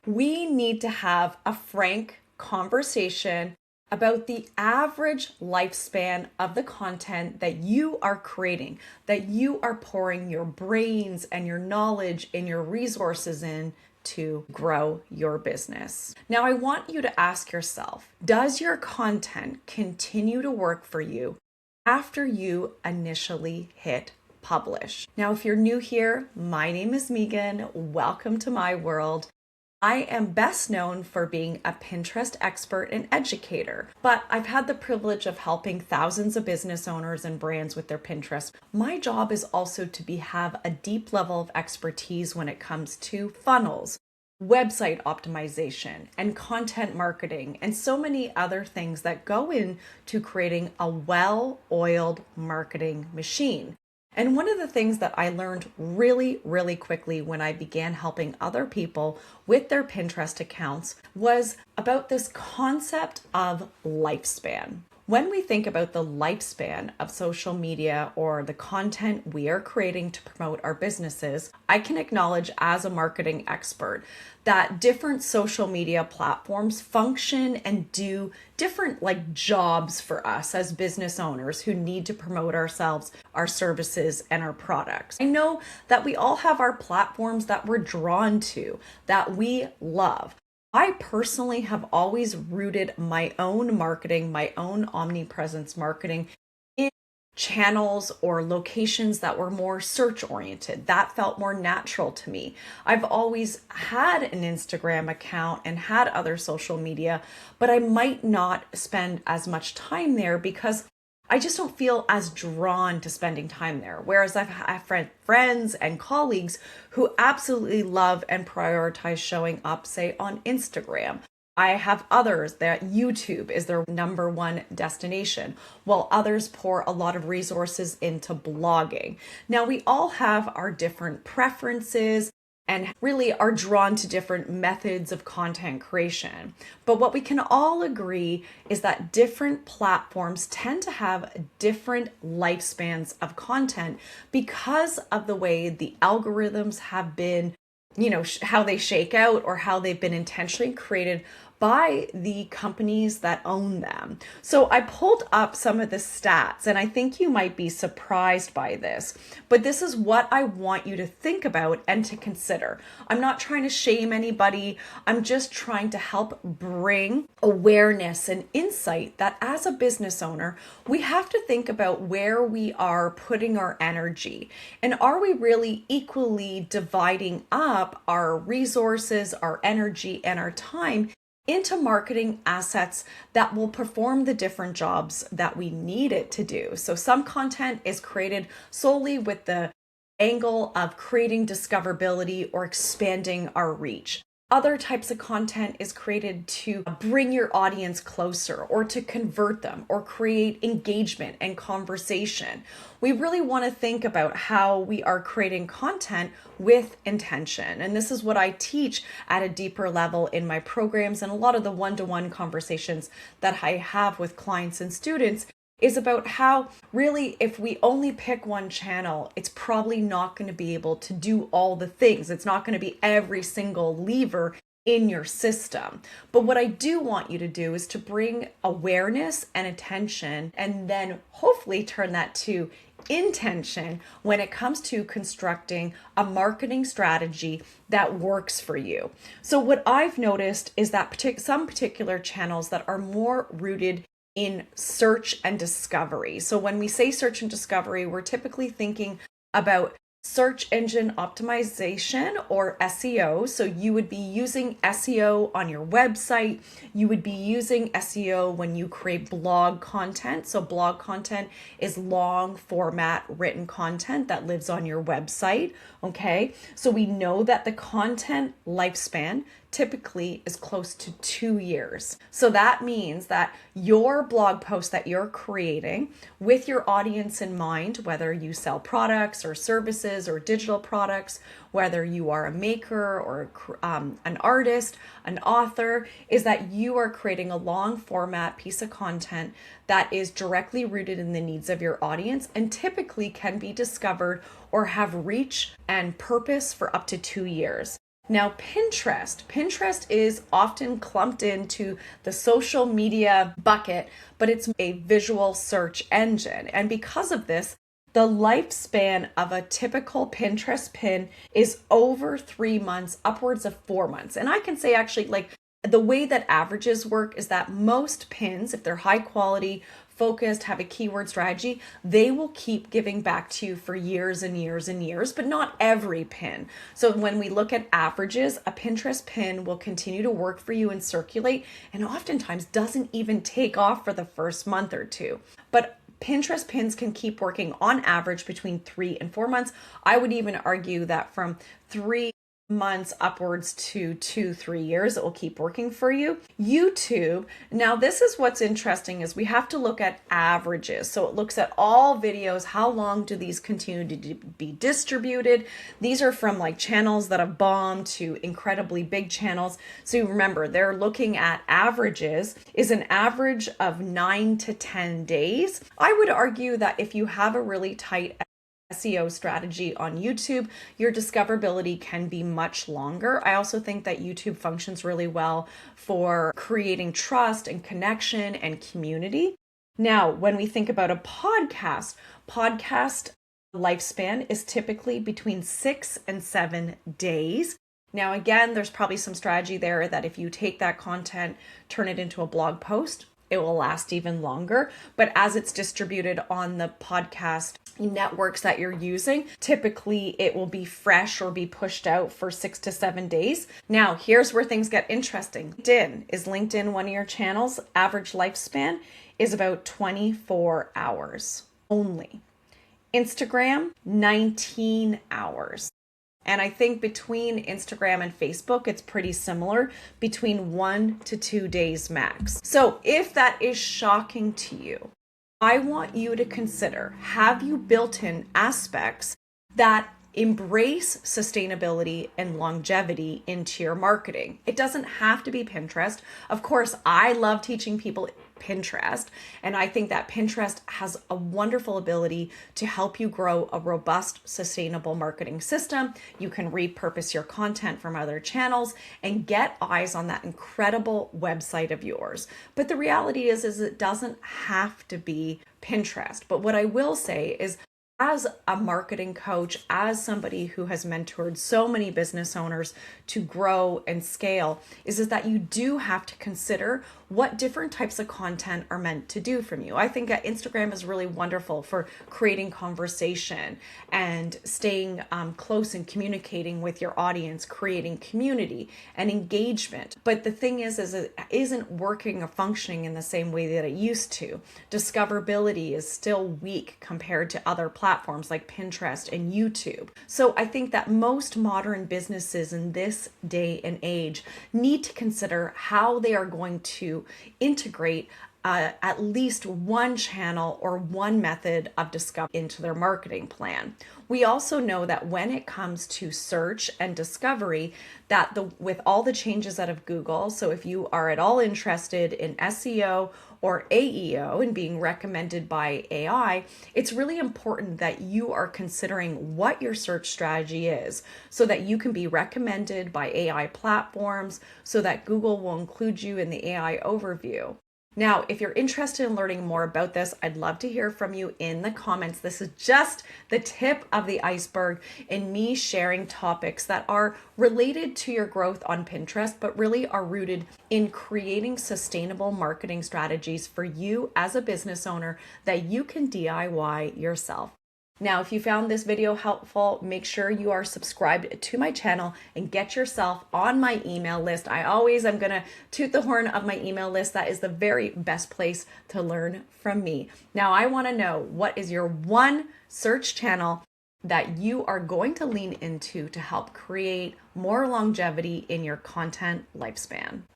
We need to have a frank conversation about the average lifespan of the content that you are creating, that you are pouring your brains and your knowledge and your resources in to grow your business. Now, I want you to ask yourself, does your content continue to work for you after you initially hit publish? Now, if you're new here, my name is Megan. Welcome to my world. I am best known for being a Pinterest expert and educator, but I've had the privilege of helping thousands of business owners and brands with their Pinterest. My job is also to have a deep level of expertise when it comes to funnels, website optimization, and content marketing, and so many other things that go into creating a well-oiled marketing machine. And one of the things that I learned really, really quickly when I began helping other people with their Pinterest accounts was about this concept of lifespan. When we think about the lifespan of social media or the content we are creating to promote our businesses, I can acknowledge as a marketing expert that different social media platforms function and do different jobs for us as business owners who need to promote ourselves, our services, and our products. I know that we all have our platforms that we're drawn to, that we love. I personally have always rooted my own marketing, my own omnipresence marketing in channels or locations that were more search oriented. That felt more natural to me. I've always had an Instagram account and had other social media, but I might not spend as much time there because I just don't feel as drawn to spending time there. Whereas I've had friends and colleagues who absolutely love and prioritize showing up, say, on Instagram. I have others that YouTube is their number one destination, while others pour a lot of resources into blogging. Now, we all have our different preferences and really are drawn to different methods of content creation. But what we can all agree is that different platforms tend to have different lifespans of content because of the way the algorithms have been, how they shake out or how they've been intentionally created by the companies that own them. So I pulled up some of the stats, and I think you might be surprised by this, but this is what I want you to think about and to consider. I'm not trying to shame anybody. I'm just trying to help bring awareness and insight that as a business owner, we have to think about where we are putting our energy. And are we really equally dividing up our resources, our energy, and our time into marketing assets that will perform the different jobs that we need it to do? So some content is created solely with the angle of creating discoverability or expanding our reach. Other types of content is created to bring your audience closer or to convert them or create engagement and conversation. We really want to think about how we are creating content with intention. And this is what I teach at a deeper level in my programs, and a lot of the one-to-one conversations that I have with clients and students is about how really if we only pick one channel, it's probably not going to be able to do all the things. It's not going to be every single lever in your system. But what I do want you to do is to bring awareness and attention, and then hopefully turn that to intention when it comes to constructing a marketing strategy that works for you. So what I've noticed is that some particular channels that are more rooted in search and discovery. So when we say search and discovery, we're typically thinking about search engine optimization or SEO. So you would be using SEO on your website. You would be using SEO when you create blog content. So blog content is long format written content that lives on your website. Okay. So we know that the content lifespan typically is close to 2 years. So that means that your blog post that you're creating with your audience in mind, whether you sell products or services or digital products, whether you are a maker or an artist, an author, is that you are creating a long format piece of content that is directly rooted in the needs of your audience and typically can be discovered or have reach and purpose for up to 2 years. Now, Pinterest is often clumped into the social media bucket, but it's a visual search engine. And because of this, the lifespan of a typical Pinterest pin is over 3 months, upwards of 4 months. And I can say actually, like, the way that averages work is that most pins, if they're high quality, focused, have a keyword strategy, they will keep giving back to you for years and years and years, but not every pin. So when we look at averages, a Pinterest pin will continue to work for you and circulate, and oftentimes doesn't even take off for the first month or two. But Pinterest pins can keep working on average between 3 and 4 months. I would even argue that from 3 months upwards to 2-3 years, it will keep working for you. YouTube, now this is what's interesting, is we have to look at averages. So it looks at all videos, how long do these continue to be distributed. These are from like channels that have bombed to incredibly big channels. So you remember, they're looking at averages, is an average of 9 to 10 days. I would argue that if you have a really tight SEO strategy on YouTube, your discoverability can be much longer. I also think that YouTube functions really well for creating trust and connection and community. Now, when we think about a podcast lifespan is typically between 6 and 7 days. Now, again, there's probably some strategy there that if you take that content, turn it into a blog post, it will last even longer. But as it's distributed on the podcast networks that you're using, typically it will be fresh or be pushed out for 6 to 7 days. Now, here's where things get interesting. Is LinkedIn one of your channels? Average lifespan is about 24 hours only. Instagram, 19 hours. And I think between Instagram and Facebook, it's pretty similar, between 1 to 2 days max. So if that is shocking to you, I want you to consider, have you built in aspects that embrace sustainability and longevity into your marketing? It doesn't have to be Pinterest. Of course, I love teaching people Pinterest, and I think that Pinterest has a wonderful ability to help you grow a robust, sustainable marketing system. You can repurpose your content from other channels and get eyes on that incredible website of yours. But the reality is it doesn't have to be Pinterest. But what I will say is, as a marketing coach, as somebody who has mentored so many business owners to grow and scale, is that you do have to consider what different types of content are meant to do from you. I think that Instagram is really wonderful for creating conversation and staying close and communicating with your audience, creating community and engagement. But the thing is it isn't working or functioning in the same way that it used to. Discoverability is still weak compared to other platforms like Pinterest and YouTube. So I think that most modern businesses in this day and age need to consider how they are going to integrate at least one channel or one method of discovery into their marketing plan. We also know that when it comes to search and discovery, that with all the changes out of Google, so if you are at all interested in SEO or AEO and being recommended by AI, it's really important that you are considering what your search strategy is so that you can be recommended by AI platforms, so that Google will include you in the AI overview. Now, if you're interested in learning more about this, I'd love to hear from you in the comments. This is just the tip of the iceberg in me sharing topics that are related to your growth on Pinterest, but really are rooted in creating sustainable marketing strategies for you as a business owner that you can DIY yourself. Now, if you found this video helpful, make sure you are subscribed to my channel and get yourself on my email list. I'm going to toot the horn of my email list. That is the very best place to learn from me. Now, I want to know, what is your one search channel that you are going to lean into to help create more longevity in your content lifespan?